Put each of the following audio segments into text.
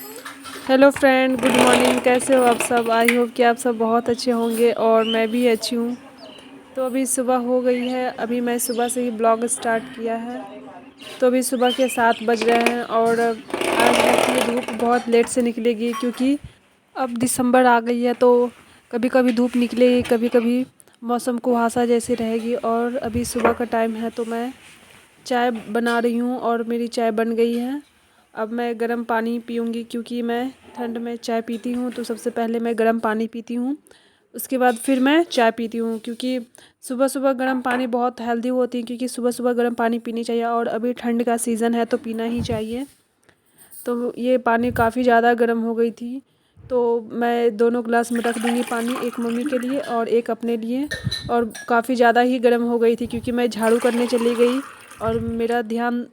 Hello friend, good morning. कैसे हो आप सब? आई होप कि आप सब बहुत अच्छे होंगे और मैं भी अच्छी हूँ। तो अभी सुबह हो गई है। अभी मैं सुबह से ही ब्लॉग स्टार्ट किया है। तो अभी सुबह के 7 बज रहे हैं और आज है कि धूप बहुत लेट से निकलेगी, क्योंकि अब दिसंबर आ गई है। तो कभी कभी धूप निकलेगी, कभी कभी मौसम कुहासा जैसी रहेगी। और अभी सुबह का टाइम है तो मैं चाय बना रही हूँ और मेरी चाय बन गई है। अब मैं गर्म पानी पीऊँगी, क्योंकि मैं ठंड में चाय पीती हूँ तो सबसे पहले मैं गर्म पानी पीती हूँ, उसके बाद फिर मैं चाय पीती हूँ। क्योंकि सुबह सुबह गर्म पानी बहुत हेल्दी होती है, क्योंकि सुबह सुबह गर्म पानी पीनी चाहिए और अभी ठंड का सीज़न है तो पीना ही चाहिए। तो ये पानी काफ़ी ज़्यादा गर्म हो गई थी, तो मैं दोनों ग्लास में रख दूँगी पानी, एक मम्मी के लिए और एक अपने लिए। और काफ़ी ज़्यादा ही गर्म हो गई थी, क्योंकि मैं झाड़ू करने चली गई और मेरा ध्यान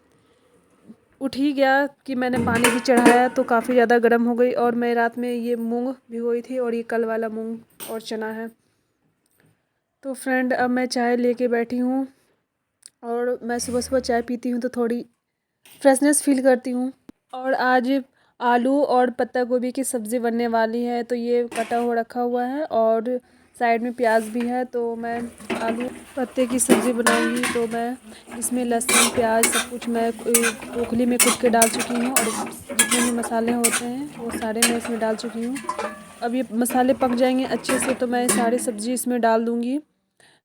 उठ ही गया कि मैंने पानी भी चढ़ाया, तो काफ़ी ज़्यादा गर्म हो गई। और मैं रात में ये मूंग भिगोई थी और ये कल वाला मूंग और चना है। तो फ्रेंड, अब मैं चाय लेके बैठी हूँ और मैं सुबह सुबह चाय पीती हूँ तो थोड़ी फ्रेशनेस फील करती हूँ। और आज आलू और पत्ता गोभी की सब्ज़ी बनने वाली है, तो ये कटा हुआ रखा हुआ है और साइड में प्याज भी है। तो मैं आलू पत्ते की सब्ज़ी बनाऊंगी, तो मैं इसमें लहसुन प्याज सब कुछ मैं पोखली में कूट के डाल चुकी हूँ और जितने भी मसाले होते हैं वो सारे मैं इसमें डाल चुकी हूँ। अब ये मसाले पक जाएंगे अच्छे से तो मैं सारी सब्ज़ी इसमें डाल दूँगी।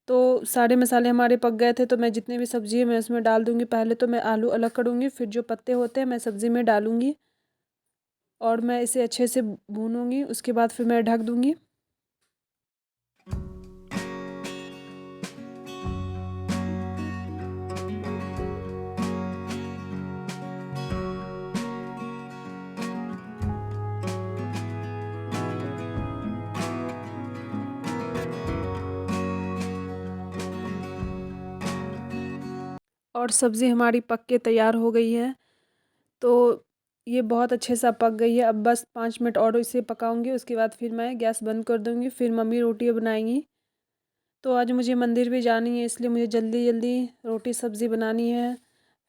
तो सारे मसाले हमारे पक गए थे, तो मैं जितने भी सब्ज़ी है मैं उसमें डाल दूँगी। पहले तो मैं आलू अलग करूँगी, फिर जो पत्ते होते हैं मैं सब्ज़ी में डालूँगी और मैं इसे अच्छे से भूनूँगी। उसके बाद फिर मैं ढक दूँगी। और सब्ज़ी हमारी पक के तैयार हो गई है। तो ये बहुत अच्छे से पक गई है। अब बस 5 मिनट और इसे पकाऊंगी, उसके बाद फिर मैं गैस बंद कर दूँगी। फिर मम्मी रोटी बनाएंगी। तो आज मुझे मंदिर भी जानी है, इसलिए मुझे जल्दी जल्दी रोटी सब्ज़ी बनानी है।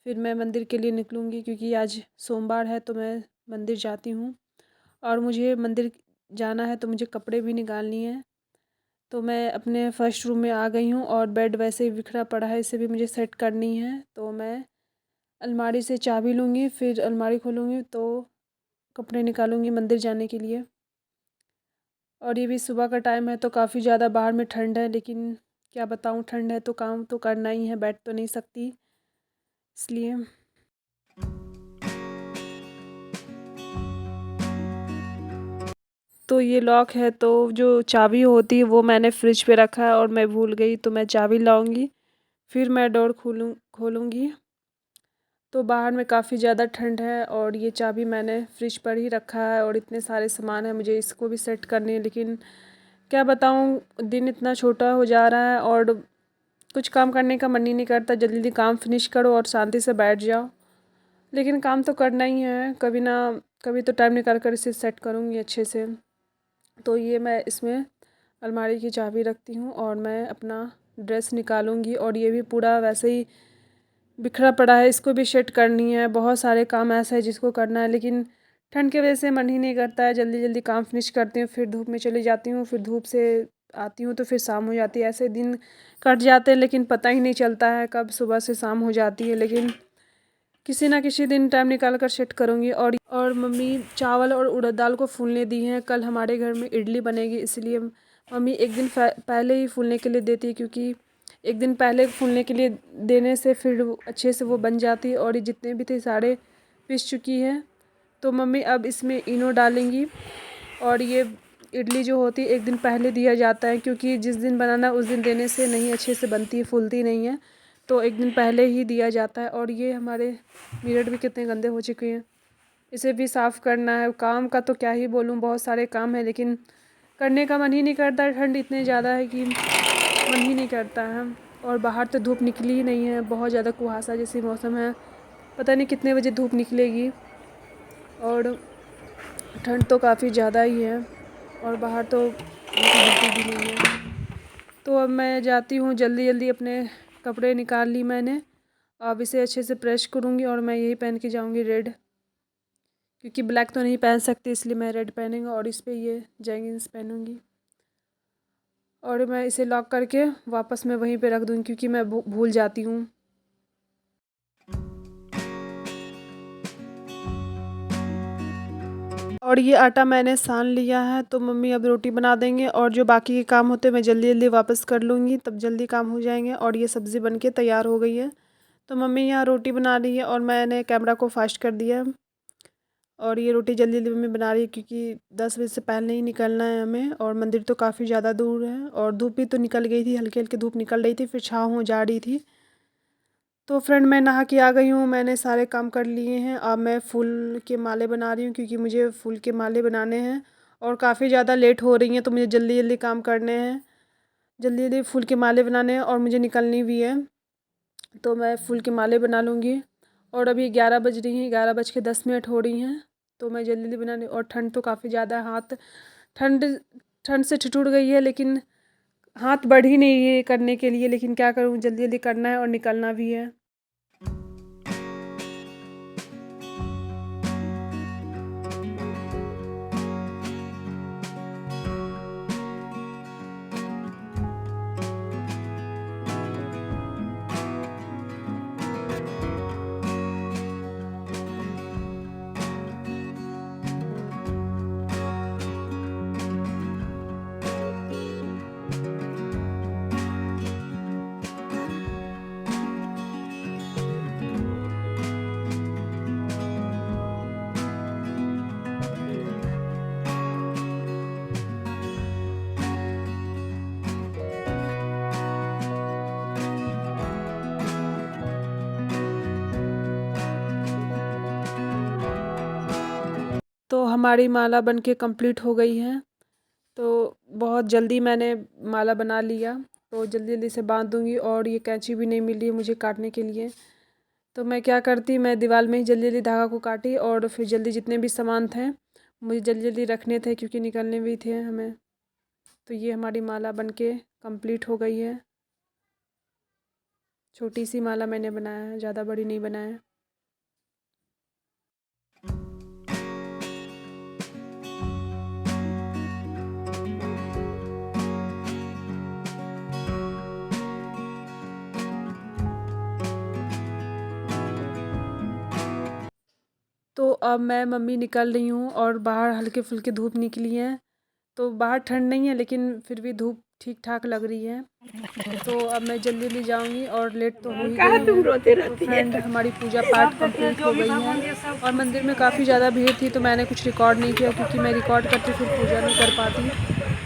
फिर मैं मंदिर के लिए निकलूँगी, क्योंकि आज सोमवार है तो मैं मंदिर जाती हूँ। और मुझे मंदिर जाना है तो मुझे कपड़े भी निकालनी है। तो मैं अपने फर्स्ट रूम में आ गई हूँ और बेड वैसे ही बिखरा पड़ा है, इसे भी मुझे सेट करनी है। तो मैं अलमारी से चाबी लूँगी, फिर अलमारी खोलूँगी तो कपड़े निकालूँगी मंदिर जाने के लिए। और ये भी सुबह का टाइम है तो काफ़ी ज़्यादा बाहर में ठंड है, लेकिन क्या बताऊँ, ठंड है तो काम तो करना ही है, बैठ तो नहीं सकती इसलिए। तो ये लॉक है, तो जो चाबी होती है वो मैंने फ्रिज पे रखा है और मैं भूल गई, तो मैं चाबी लाऊंगी फिर मैं डोर खोलूँगी। तो बाहर में काफ़ी ज़्यादा ठंड है और ये चाबी मैंने फ्रिज पर ही रखा है और इतने सारे सामान है, मुझे इसको भी सेट करनी है। लेकिन क्या बताऊँ, दिन इतना छोटा हो जा रहा है और कुछ काम करने का मन ही नहीं करता। जल्दी जल्दी काम फिनिश करो और शांति से बैठ जाओ, लेकिन काम तो करना ही है। कभी ना कभी तो टाइम निकाल कर इसे सेट करूँगी अच्छे से। तो ये मैं इसमें अलमारी की चाबी रखती हूँ और मैं अपना ड्रेस निकालूंगी। और ये भी पूरा वैसे ही बिखरा पड़ा है, इसको भी सेट करनी है। बहुत सारे काम ऐसा है जिसको करना है, लेकिन ठंड की वजह से मन ही नहीं करता है। जल्दी जल्दी काम फिनिश करती हूँ, फिर धूप में चली जाती हूँ, फिर धूप से आती हूँ तो फिर शाम हो जाती है। ऐसे दिन कट जाते हैं, लेकिन पता ही नहीं चलता है कब सुबह से शाम हो जाती है। लेकिन किसी ना किसी दिन टाइम निकाल कर सेट करूँगी। और मम्मी चावल और उड़द दाल को फूलने दी हैं। कल हमारे घर में इडली बनेगी, इसलिए मम्मी एक दिन पहले ही फूलने के लिए देती है, क्योंकि एक दिन पहले फूलने के लिए देने से फिर अच्छे से वो बन जाती है। और ये जितने भी थे सारे पिस चुकी है। तो मम्मी अब इसमें इनो डालेंगी। और ये इडली जो होती है एक दिन पहले दिया जाता है, क्योंकि जिस दिन बनाना उस दिन देने से नहीं अच्छे से बनती है, फूलती नहीं है। तो एक दिन पहले ही दिया जाता है। और ये हमारे मिरर भी कितने गंदे हो चुके हैं, इसे भी साफ़ करना है। काम का तो क्या ही बोलूँ, बहुत सारे काम है, लेकिन करने का मन ही नहीं करता। ठंड इतनी ज़्यादा है कि मन ही नहीं करता है। और बाहर तो धूप निकली ही नहीं है, बहुत ज़्यादा कुहासा जैसी मौसम है, पता नहीं कितने बजे धूप निकलेगी। और ठंड तो काफ़ी ज़्यादा ही है और बाहर तो धूप निकलती भी नहीं है। तो अब मैं जाती हूँ, जल्दी जल्दी अपने कपड़े निकाल ली मैंने। अब इसे अच्छे से प्रेस करूँगी और मैं यही पहन के जाऊँगी रेड, क्योंकि ब्लैक तो नहीं पहन सकती, इसलिए मैं रेड पहनूंगी और इस पर ये जेगिंग्स पहनूंगी। और मैं इसे लॉक करके वापस मैं वहीं पे रख दूँगी, क्योंकि मैं भूल जाती हूँ। और ये आटा मैंने सान लिया है, तो मम्मी अब रोटी बना देंगे और जो बाकी के काम होते हैं मैं जल्दी जल्दी वापस कर लूँगी, तब जल्दी काम हो जाएंगे। और ये सब्ज़ी बन के तैयार हो गई है। तो मम्मी यहाँ रोटी बना रही है और मैंने कैमरा को फास्ट कर दिया। और ये रोटी जल्दी जल्दी मम्मी बना रही है, क्योंकि 10 बजे से पहले ही निकलना है हमें। और मंदिर तो काफ़ी ज़्यादा दूर है और धूप भी तो निकल गई थी, हल्की हल्की धूप निकल रही थी, फिर छाँव हो जा रही थी। तो फ्रेंड मैं नहा के आ गई हूँ, मैंने सारे काम कर लिए हैं। अब मैं फूल के माले बना रही हूँ, क्योंकि मुझे फूल के माले बनाने हैं और काफ़ी ज़्यादा लेट हो रही हैं, तो मुझे जल्दी जल्दी काम करने हैं। जल्दी जल्दी फूल के माले बनाने हैं और मुझे निकलनी भी है, तो मैं फूल के माले बना लूँगी। और अभी 11 बज रही हैं, 11:10 हो रही हैं, तो मैं जल्दी जल्दी बनाने। और ठंड तो काफ़ी ज़्यादा है, हाथ ठंड ठंड से ठिठुर गई है, लेकिन हाथ बढ़ ही नहीं है करने के लिए। लेकिन क्या करूँ, जल्दी जल्दी करना है और निकलना भी है। तो हमारी माला बनके कंप्लीट हो गई है। तो बहुत जल्दी मैंने माला बना लिया, तो जल्दी जल्दी से बांध दूँगी। और ये कैंची भी नहीं मिली है मुझे काटने के लिए, तो मैं क्या करती, मैं दीवार में ही जल्दी जल्दी धागा को काटी। और फिर जल्दी जितने भी सामान थे मुझे जल्दी जल्दी रखने थे, क्योंकि निकलने भी थे हमें। तो ये हमारी माला बनके कंप्लीट हो गई है। छोटी सी माला मैंने बनाया है, ज़्यादा बड़ी नहीं बनाया। तो अब मैं मम्मी निकल रही हूँ और बाहर हल्के फुल्के धूप निकली है। तो बाहर ठंड नहीं है, लेकिन फिर भी धूप ठीक ठाक लग रही है। तो अब मैं जल्दी जल्दी जाऊंगी और लेट तो हो ही गई है। तो फ्रेंड हमारी पूजा पाठ कंप्लीट हो गई है और मंदिर में काफ़ी ज़्यादा भीड़ थी, तो मैंने कुछ रिकॉर्ड नहीं किया, क्योंकि मैं रिकॉर्ड करती फिर पूजा नहीं कर पाती।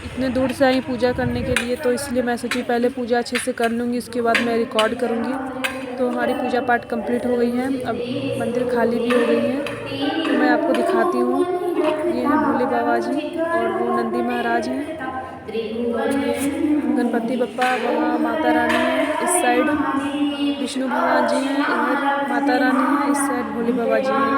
इतने दूर से आई पूजा करने के लिए, तो इसलिए मैं सोची पहले पूजा अच्छे से कर लूँगी, उसके बाद मैं रिकॉर्ड करूँगी। तो हमारी पूजा पाठ कंप्लीट हो गई है, अब मंदिर खाली भी हो गई है। तो मैं आपको दिखाती हूँ, ये हैं भोले बाबा जी और वो नंदी महाराज हैं। और ये गणपति बप्पा, वहाँ माता रानी है, इस साइड विष्णु भगवान जी हैं, इधर माता रानी है, इस साइड भोले बाबा जी हैं।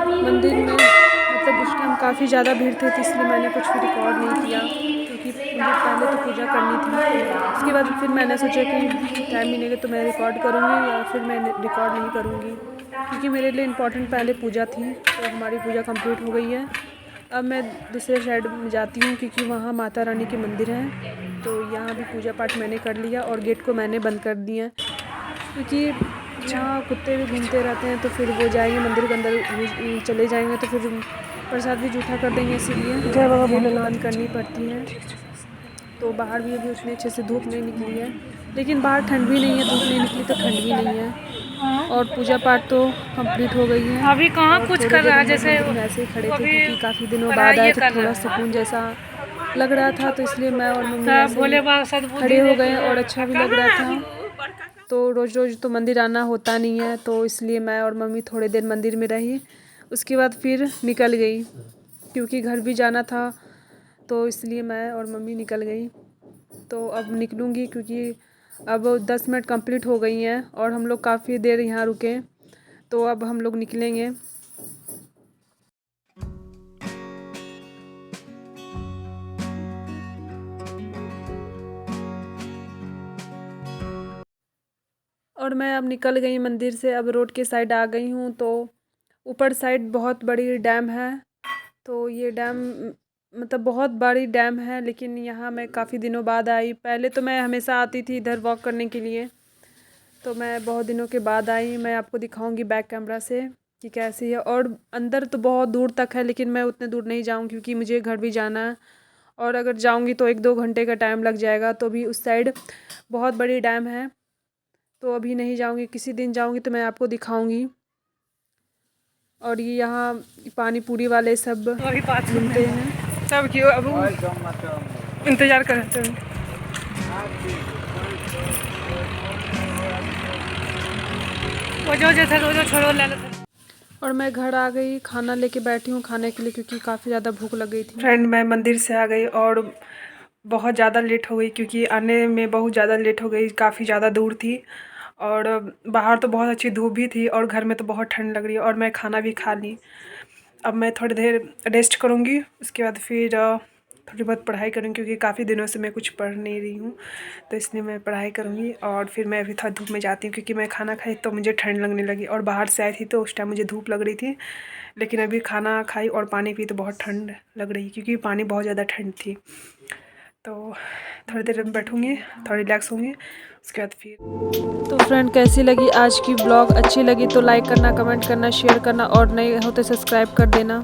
तो मंदिर में मतलब उस टाइम काफ़ी ज़्यादा भीड़ थी, तो इसलिए मैंने कुछ भी रिकॉर्ड नहीं किया, क्योंकि मुझे पहले तो पूजा करनी थी। उसके बाद फिर मैंने सोचा कि टाइम मिलेगा तो मैं रिकॉर्ड करूँगी, या फिर मैं रिकॉर्ड नहीं करूँगी, क्योंकि मेरे लिए इम्पोर्टेंट पहले पूजा थी। तो हमारी पूजा कंप्लीट हो गई है। अब मैं दूसरे साइड में जाती हूँ, क्योंकि वहाँ माता रानी के मंदिर हैं। तो यहाँ भी पूजा पाठ मैंने कर लिया और गेट को मैंने बंद कर दिया, क्योंकि जहाँ कुत्ते भी घूमते रहते हैं, तो फिर वो जाएंगे मंदिर के अंदर चले जाएंगे, तो फिर प्रसाद भी जूठा कर देंगे, इसीलिए गेट बंद करनी पड़ती है। तो बाहर भी अभी उतनी अच्छे से धूप नहीं निकली है, लेकिन बाहर ठंड भी नहीं है, धूप नहीं निकली तो ठंड भी नहीं है। और पूजा पाठ तो कंप्लीट हो गई है। अभी कहाँ कुछ कर रहा है, जैसे ऐसे ही खड़े थे, क्योंकि काफ़ी दिनों बाद आए थे, थोड़ा सुकून जैसा लग रहा था, तो इसलिए मैं और मम्मी ऐसे खड़े हो गए और अच्छा भी लग रहा था। तो रोज़ रोज़ तो मंदिर आना होता नहीं है, तो इसलिए मैं और मम्मी थोड़ी देर मंदिर में रही, उसके बाद फिर निकल गई, क्योंकि घर भी जाना था, तो इसलिए मैं और मम्मी निकल गई। तो अब निकलूँगी, क्योंकि अब 10 मिनट कंप्लीट हो गई हैं और हम लोग काफ़ी देर यहाँ रुके, तो अब हम लोग निकलेंगे। और मैं अब निकल गई मंदिर से, अब रोड के साइड आ गई हूँ। तो ऊपर साइड बहुत बड़ी डैम है। तो ये डैम मतलब बहुत बड़ी डैम है, लेकिन यहाँ मैं काफ़ी दिनों बाद आई। पहले तो मैं हमेशा आती थी इधर वॉक करने के लिए, तो मैं बहुत दिनों के बाद आई। मैं आपको दिखाऊंगी बैक कैमरा से कि कैसी है। और अंदर तो बहुत दूर तक है, लेकिन मैं उतने दूर नहीं जाऊँगी क्योंकि मुझे घर भी जाना है, और अगर जाऊँगी तो 1-2 घंटे का टाइम लग जाएगा। तो अभी उस साइड बहुत बड़ी डैम है, तो अभी नहीं जाऊँगी, किसी दिन जाऊँगी तो मैं आपको दिखाऊँगी। और ये यहाँ पानी पूरी वाले सब मिलते हैं। सब क्यों अब इंतज़ार कर रहे थे। वो जो जैसे रोज़ छोड़ो ले लेते। और मैं घर आ गई, खाना लेके बैठी हूँ खाने के लिए क्योंकि काफ़ी ज़्यादा भूख लग गई थी। फ्रेंड, मैं मंदिर से आ गई और बहुत ज़्यादा लेट हो गई क्योंकि आने में बहुत ज़्यादा लेट हो गई, काफ़ी ज़्यादा दूर थी। और बाहर तो बहुत अच्छी धूप भी थी और घर में तो बहुत ठंड लग रही है। और मैं खाना भी खा ली। अब मैं थोड़ी देर रेस्ट करूँगी, उसके बाद फिर थोड़ी बहुत पढ़ाई करूँगी क्योंकि काफ़ी दिनों से मैं कुछ पढ़ नहीं रही हूँ, तो इसलिए मैं पढ़ाई करूँगी। और फिर मैं अभी थोड़ा धूप में जाती हूँ क्योंकि मैं खाना खाई तो मुझे ठंड लगने लगी, और बाहर से आई थी तो उस टाइम मुझे धूप लग रही थी। लेकिन अभी खाना खाई और पानी पी तो बहुत ठंड लग रही क्योंकि पानी बहुत ज़्यादा ठंड थी। तो थोड़ी देर में बैठूँगी, थोड़ा रिलैक्स होंगी, उसके बाद फिर। तो फ्रेंड, कैसी लगी आज की ब्लॉग? अच्छी लगी तो लाइक करना, कमेंट करना, शेयर करना, और नए हो तो सब्सक्राइब कर देना।